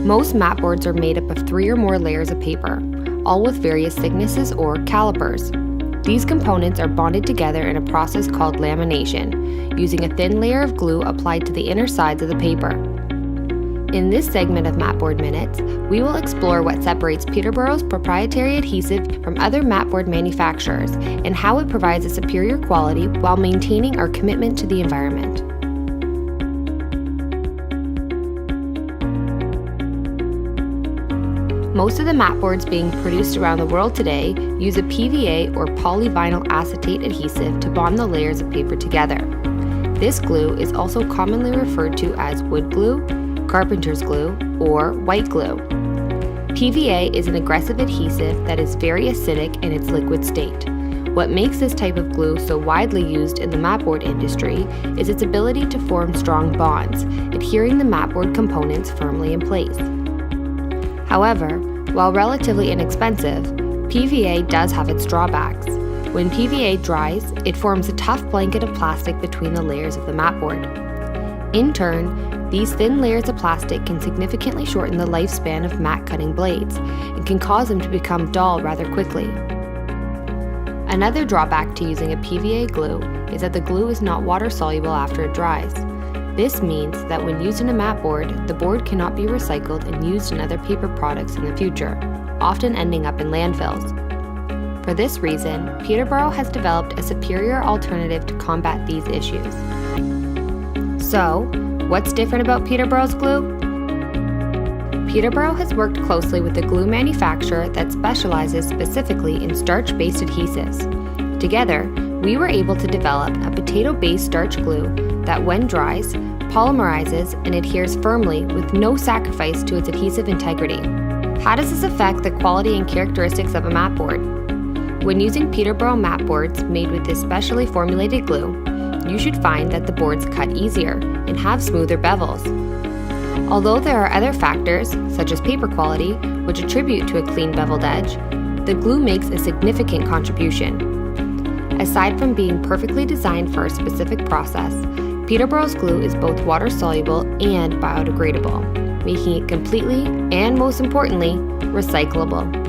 Most matboards are made up of 3 or more layers of paper, all with various thicknesses or calipers. These components are bonded together in a process called lamination, using a thin layer of glue applied to the inner sides of the paper. In this segment of Matboard Minutes, we will explore what separates Peterboro's proprietary adhesive from other matboard manufacturers and how it provides a superior quality while maintaining our commitment to the environment. Most of the matboards being produced around the world today use a PVA or polyvinyl acetate adhesive to bond the layers of paper together. This glue is also commonly referred to as wood glue, carpenter's glue, or white glue. PVA is an aggressive adhesive that is very acidic in its liquid state. What makes this type of glue so widely used in the matboard industry is its ability to form strong bonds, adhering the matboard components firmly in place. However, while relatively inexpensive, PVA does have its drawbacks. When PVA dries, it forms a tough blanket of plastic between the layers of the matboard. In turn, these thin layers of plastic can significantly shorten the lifespan of mat cutting blades and can cause them to become dull rather quickly. Another drawback to using a PVA glue is that the glue is not water soluble after it dries. This means that when used in a matboard, the board cannot be recycled and used in other paper products in the future, often ending up in landfills. For this reason, Peterboro has developed a superior alternative to combat these issues. So, what's different about Peterboro's glue? Peterboro has worked closely with a glue manufacturer that specializes specifically in starch-based adhesives. Together, we were able to develop a potato-based starch glue that, when dries, polymerizes and adheres firmly with no sacrifice to its adhesive integrity. How does this affect the quality and characteristics of a matboard? When using Peterboro matboards made with this specially formulated glue, you should find that the boards cut easier and have smoother bevels. Although there are other factors, such as paper quality, which attribute to a clean beveled edge, the glue makes a significant contribution. Aside from being perfectly designed for a specific process, Peterboro's glue is both water soluble and biodegradable, making it completely, and most importantly, recyclable.